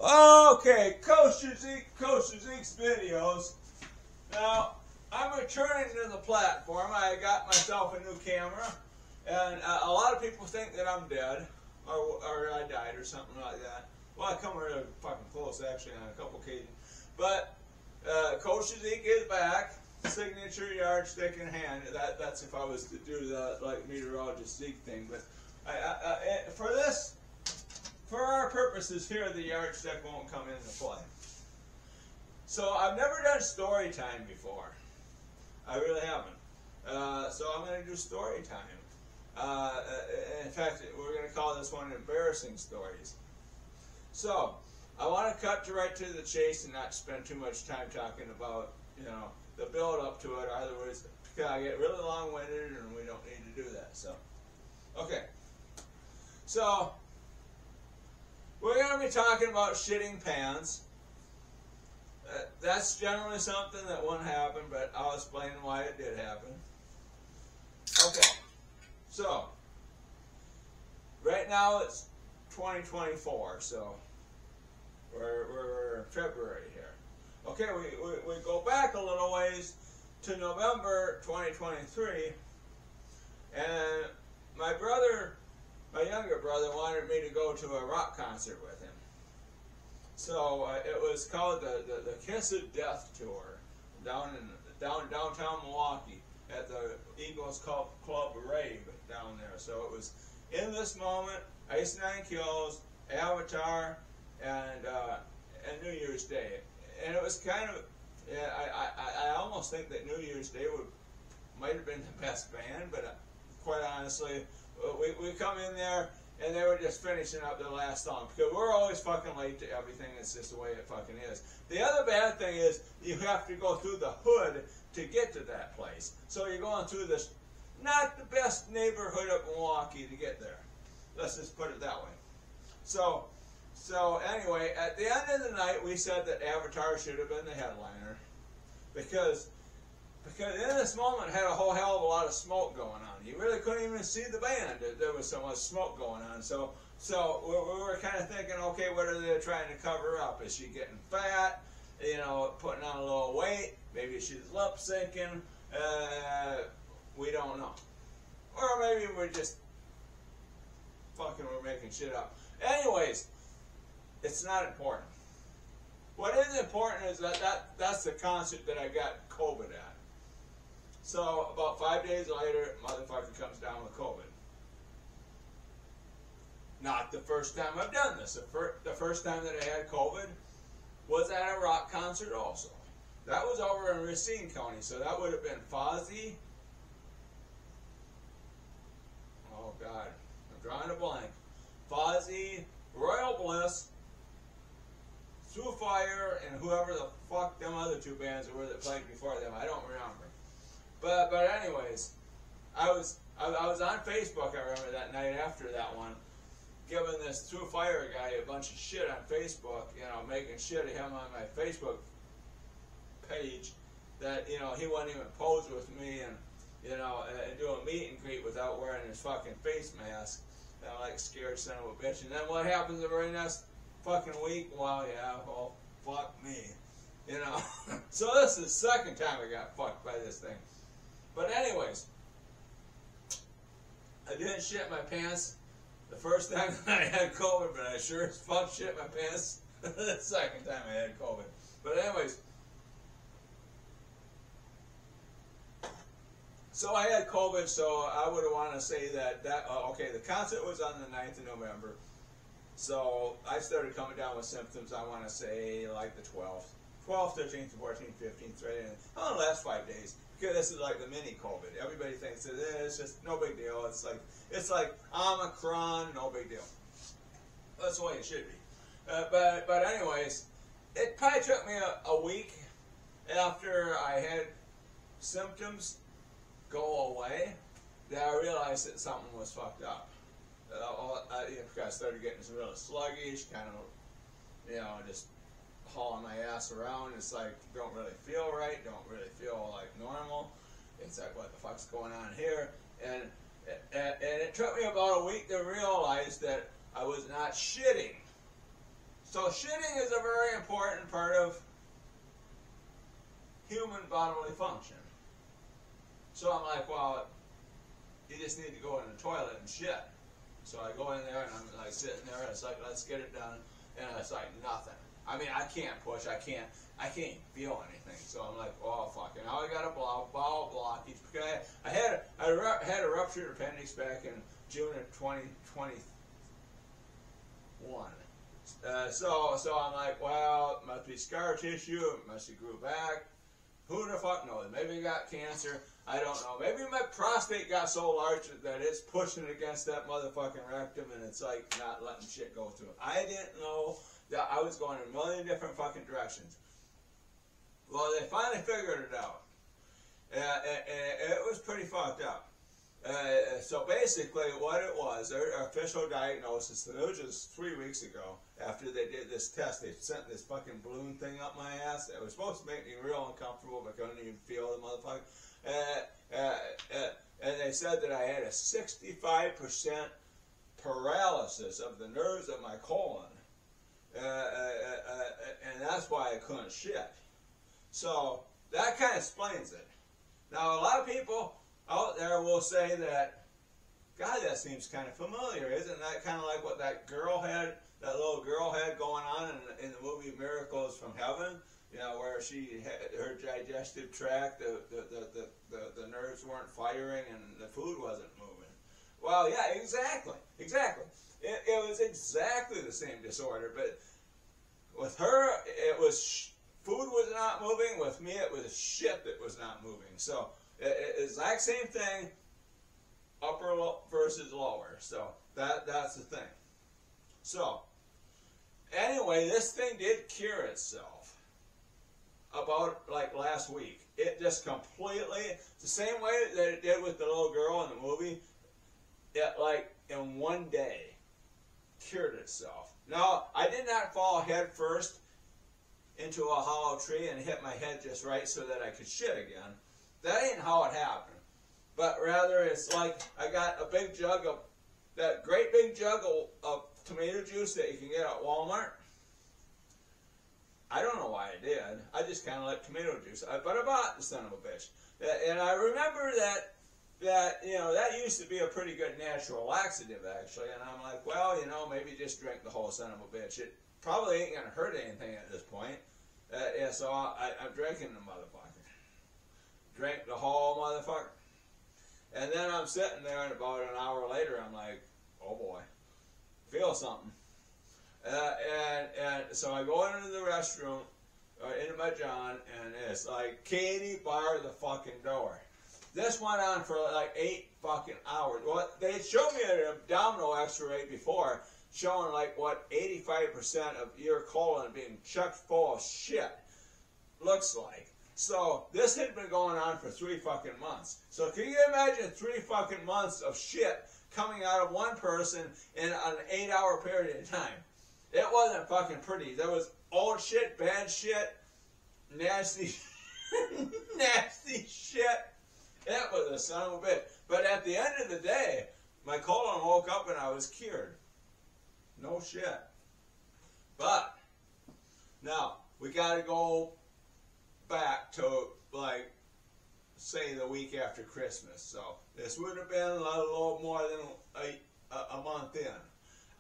Okay, Coach Zeke's videos. Now, I'm returning to the platform. I got myself a new camera, and a lot of people think that I'm dead, or I died, or something like that. Well, I come really fucking close, actually, on a couple occasions. But Coach Zeke is back, signature yardstick in hand. That's if I was to do the like meteorologist Zeke thing. But for our purposes here, the yardstick won't come into play. So I've never done story time before. I really haven't. So I'm going to do story time. In fact, we're going to call this one embarrassing stories. So I want to cut right to the chase and not spend too much time talking about, the build up to it. Otherwise, because I get really long-winded and we don't need to do that. So, okay. So we're going to be talking about shitting pants. That's generally something that wouldn't happen, but I'll explain why it did happen. Okay, so right now it's 2024, so we're in February here. Okay, we go back a little ways to November 2023, and my younger brother wanted me to go to a rock concert with him. So it was called the Kiss of Death Tour downtown Milwaukee at the Eagles Club Rave down there. So it was In This Moment, Ice Nine Kills, Avatar, and New Year's Day. And it was kind of, I almost think that New Year's Day might have been the best band, but quite honestly, we come in there and they were just finishing up their last song, because we're always fucking late to everything. It's just the way it fucking is. The other bad thing is you have to go through the hood to get to that place. So you're going through this not the best neighborhood of Milwaukee to get there. Let's just put it that way. So anyway, at the end of the night, we said that Avatar should have been the headliner, because In This Moment had a whole hell of a lot of smoke going on. You really couldn't even see the band. There was so much smoke going on. So we were kind of thinking, okay, what are they trying to cover up? Is she getting fat? Putting on a little weight? Maybe she's lip syncing. We don't know. Or maybe we're just we're making shit up. Anyways, it's not important. What is important is that's the concert that I got COVID at. So about 5 days later, motherfucker comes down with COVID. Not the first time I've done this. The first time that I had COVID was at a rock concert also. That was over in Racine County, so that would have been Fozzy. Oh God, I'm drawing a blank. Fozzy, Royal Bliss, Through Fire, and whoever the fuck them other two bands were that played before them. I don't remember. But anyways, I was on Facebook, I remember that night after that one, giving this Through Fire guy a bunch of shit on Facebook, making shit of him on my Facebook page, that, he wouldn't even pose with me and do a meet and greet without wearing his fucking face mask. Like scared son of a bitch. And then what happens the very next fucking week? Well, yeah, well, fuck me. So this is the second time I got fucked by this thing. But anyways, I didn't shit my pants the first time that I had COVID, but I sure as fuck shit my pants the second time I had COVID. But anyways, so I had COVID, so I would want to say that okay, the concert was on the 9th of November. So I started coming down with symptoms, I want to say, like the 12th. 12th, 13th, 14th, 15th, right? And the last 5 days. Because this is like the mini COVID. Everybody thinks that it's just no big deal. It's like Omicron, no big deal. That's the way it should be. But anyways, it probably took me a week after I had symptoms go away that I realized that something was fucked up. I started getting really sluggish, kind of, just hauling my ass around. It's like, don't really feel right, don't really feel like normal. It's like, what the fuck's going on here? And it took me about a week to realize that I was not shitting. So shitting is a very important part of human bodily function. So I'm like, well, you just need to go in the toilet and shit. So I go in there and I'm like sitting there and it's like, let's get it done. And it's like nothing. I mean, I can't push. I can't feel anything. So I'm like, oh fuck. And now I got a bowel blockage because I had a ruptured appendix back in June of 2021. So I'm like, well, it must be scar tissue. It must have grew back. Who the fuck knows? Maybe I got cancer. I don't know. Maybe my prostate got so large that it's pushing against that motherfucking rectum and it's like not letting shit go through. I didn't know that I was going in a million different fucking directions. Well, they finally figured it out. And it was pretty fucked up. So basically what it was, their official diagnosis, and it was just 3 weeks ago, after they did this test, they sent this fucking balloon thing up my ass. It was supposed to make me real uncomfortable, but I couldn't even feel the motherfucker. And they said that I had a 65% paralysis of the nerves of my colon. And that's why I couldn't shit. So that kind of explains it. Now a lot of people out there will say that, God, that seems kind of familiar. Isn't that kind of like what that little girl had going on in the movie Miracles from Heaven? You know, where she had her digestive tract, the nerves weren't firing and the food wasn't moving. Well, yeah, exactly. It was exactly the same disorder, but with her, it was food was not moving. With me, it was shit that was not moving. So, exact same thing, upper versus lower. So, that's the thing. So, anyway, this thing did cure itself about like last week. It just completely, the same way that it did with the little girl in the movie, it like in one day cured itself. Now, I did not fall head first into a hollow tree and hit my head just right so that I could shit again. That ain't how it happened. But rather, it's like I got a big jug of, that great big jug of tomato juice that you can get at Walmart. I don't know why I did. I just kind of like tomato juice. But I bought the son of a bitch. And I remember that, you know, that used to be a pretty good natural laxative, actually. And I'm like, well, you know, maybe just drink the whole son of a bitch. It probably ain't going to hurt anything at this point. Yeah, so I'm drinking the motherfucker. Drink the whole motherfucker. And then I'm sitting there, and about an hour later, I'm like, oh boy, feel something. And so I go into the restroom, into my john, and it's like, Katie, bar the fucking door. This went on for like 8 fucking hours. Well, they showed me an abdominal x-ray before, showing like what 85% of your colon being chucked full of shit looks like. So this had been going on for 3 fucking months. So can you imagine 3 fucking months of shit coming out of one person in an 8-hour period of time? It wasn't fucking pretty. There was old shit, bad shit, nasty, nasty shit. It was a son of a bitch. But at the end of the day, my colon woke up and I was cured. No shit. But now we got to go back to, like, say the week after Christmas. So this would have been a little more than a month in.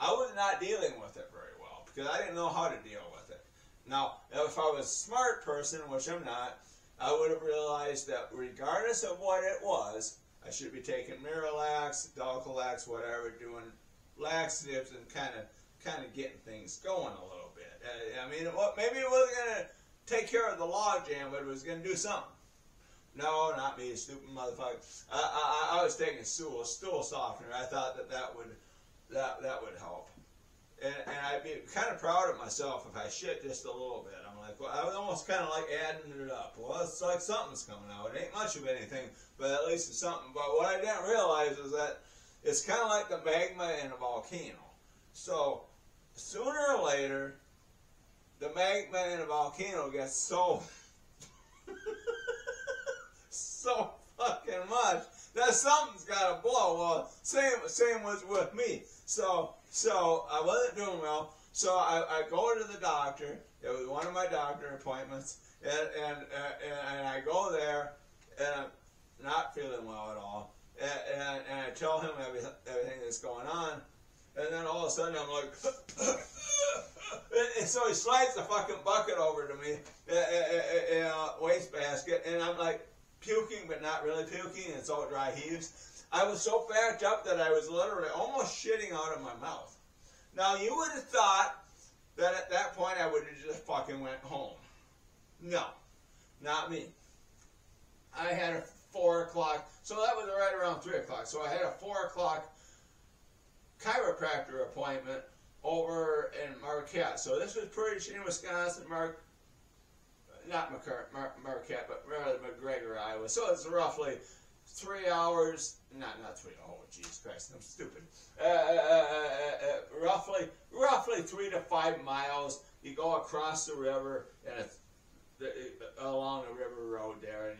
I was not dealing with it very well because I didn't know how to deal with it. Now, if I was a smart person, which I'm not, I would have realized that regardless of what it was, I should be taking Miralax, Dulcolax, whatever, doing laxatives and kind of getting things going a little bit. I mean, maybe it wasn't going to take care of the log jam, but it was going to do something. No, not me, stupid motherfucker. I was taking stool softener. I thought that would help. And I'd be kind of proud of myself if I shit just a little bit. I'm like, well, I was almost kind of like adding it up. Well, it's like something's coming out. It ain't much of anything, but at least it's something. But what I didn't realize is that it's kind of like the magma in a volcano. So sooner or later, the magma in a volcano gets so so fucking much that something's got to blow. Well, same was with me. So I wasn't doing well. So I go to the doctor. It was one of my doctor appointments, and I go there, and I'm not feeling well at all. And I tell him everything that's going on, and then all of a sudden I'm like, and so he slides the fucking bucket over to me, in a wastebasket, and I'm like puking, but not really puking. It's all dry heaves. I was so backed up that I was literally almost shitting out of my mouth. Now you would have thought that at that point I would have just fucking went home. No, not me. I had a 4 o'clock, so that was right around 3 o'clock. So I had a 4 o'clock chiropractor appointment over in Marquette. So this was pretty in Wisconsin, not Marquette, but rather McGregor, Iowa. So it's roughly 3 hours, not 3, oh Jesus Christ, I'm stupid. Roughly 3 to 5 miles. You go across the river, and it's along the river road there, and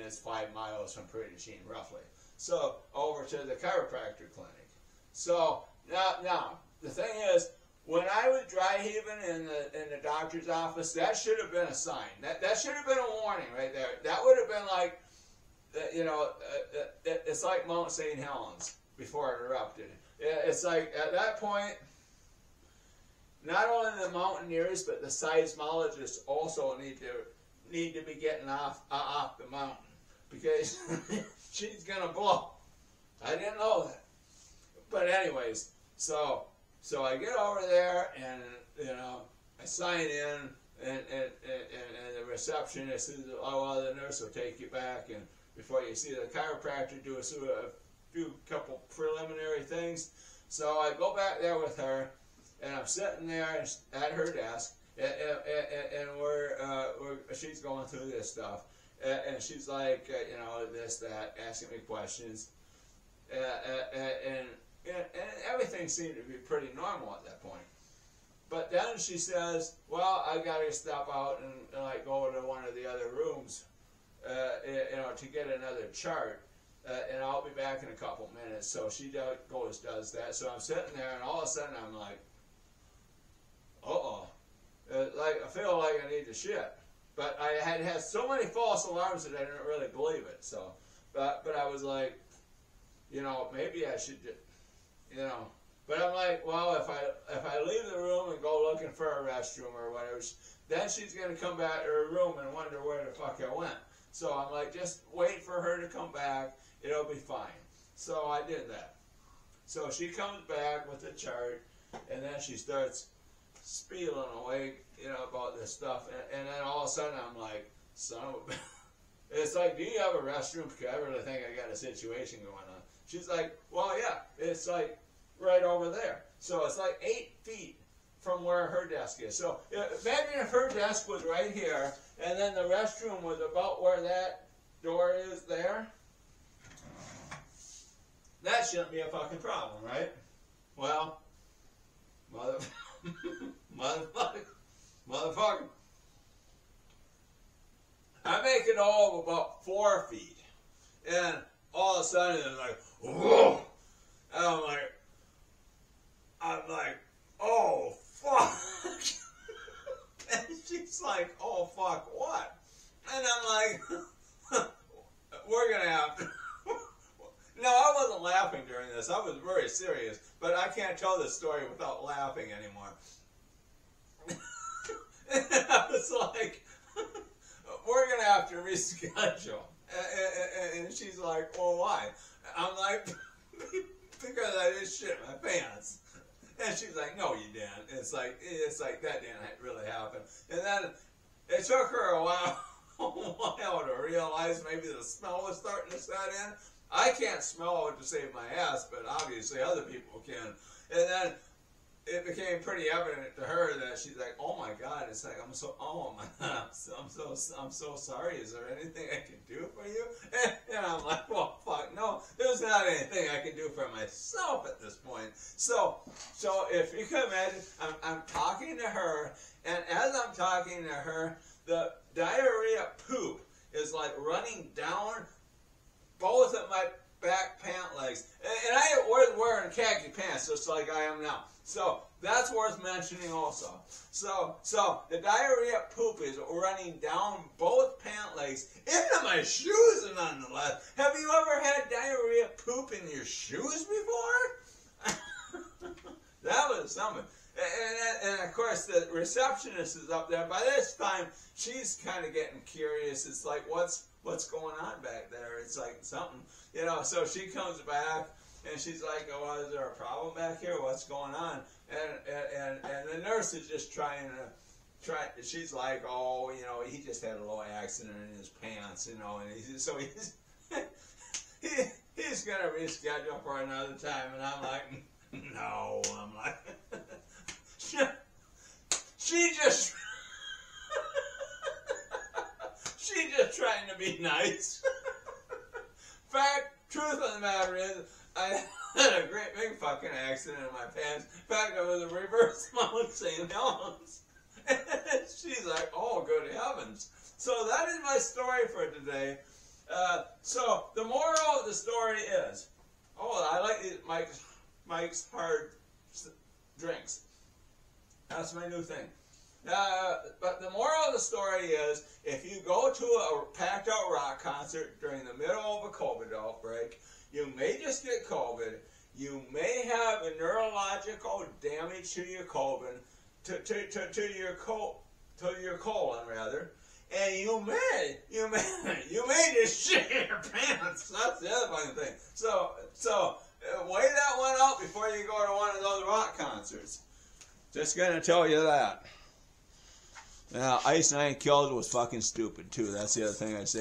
it's 5 miles from Prairie du Chien, roughly. So over to the chiropractor clinic. So now the thing is, when I was dry heaving in the doctor's office, that should have been a sign. That should have been a warning right there. That would have been like, you know, it's like Mount St. Helens before it erupted. It's like at that point, not only the mountaineers but the seismologists also need to be getting off the mountain, because she's gonna blow. I didn't know that, but anyways, so I get over there, and you know, I sign in, and the receptionist says, oh well, the nurse will take you back, and before you see the chiropractor, do a couple preliminary things. So I go back there with her, and I'm sitting there at her desk, and she's going through this stuff, and she's like, you know, this, that, asking me questions, and everything seemed to be pretty normal at that point. But then she says, well, I got to step out and like go to one of the other rooms, you know, to get another chart, and I'll be back in a couple minutes. So she does that. So I'm sitting there, and all of a sudden I'm like, uh-oh. Like, I feel like I need to shit. But I had so many false alarms that I didn't really believe it. So, but I was like, you know, maybe I should, you know. But I'm like, well, if I leave the room and go looking for a restroom or whatever, then she's going to come back to her room and wonder where the fuck I went. So I'm like, just wait for her to come back. It'll be fine. So I did that. So she comes back with the chart, and then she starts spieling away, you know, about this stuff. And then all of a sudden I'm like, son of a... It's like, do you have a restroom? Because I really think I got a situation going on. She's like, well, yeah. It's like right over there. So it's like 8 feet from where her desk is. So imagine if her desk was right here, and then the restroom was about where that door is there. That shouldn't be a fucking problem, right? Well, motherfucker. I make it all of about 4 feet, and all of a sudden it's like, whoa! And I'm like, oh fuck! And she's like, oh fuck, what? And I'm like, we're gonna have to. No, I wasn't laughing during this. I was very serious, but I can't tell this story without laughing anymore. And I was like, we're going to have to reschedule. And she's like, well, why? I'm like, because I just shit my pants. And she's like, no, you didn't. It's like that didn't really happen. And then it took her a while to realize maybe the smell was starting to set in. I can't smell it to save my ass, but obviously other people can. And then it became pretty evident to her that she's like, "Oh my God!" It's like, I'm so sorry. Is there anything I can do for you? And I'm like, "Well, fuck no. There's not anything I can do for myself at this point." So if you can imagine, I'm talking to her, and as I'm talking to her, the diarrhea poop is like running down both of my back pant legs. And I was wearing khaki pants, just like I am now. So that's worth mentioning also. So the diarrhea poop is running down both pant legs into my shoes, nonetheless. Have you ever had diarrhea poop in your shoes before? That was something. And of course, the receptionist is up there. By this time, she's kind of getting curious. It's like, what's going on back there? It's like something, you know. So she comes back, and she's like, oh, is there a problem back here? What's going on? And the nurse is just she's like, oh, you know, he just had a little accident in his pants, you know, and he's going to reschedule for another time. And I'm like, no. I'm like, she just trying to be nice. Fact, truth of the matter is, I had a great big fucking accident in my pants. In fact, it was a reverse Mount St. Helens. And she's like, oh, good heavens. So that is my story for today. So the moral of the story is, oh, I like these Mike's hard drinks. That's my new thing. But the moral of the story is, if you go to a packed out rock concert during the middle of a COVID outbreak, you may just get COVID. You may have a neurological damage to your colon, to your colon rather, and you may just shit your pants. That's the other funny thing. So weigh that one out before you go to one of those rock concerts. Just gonna tell you that. Now, Ice 9 Kills was fucking stupid too. That's the other thing I'd say.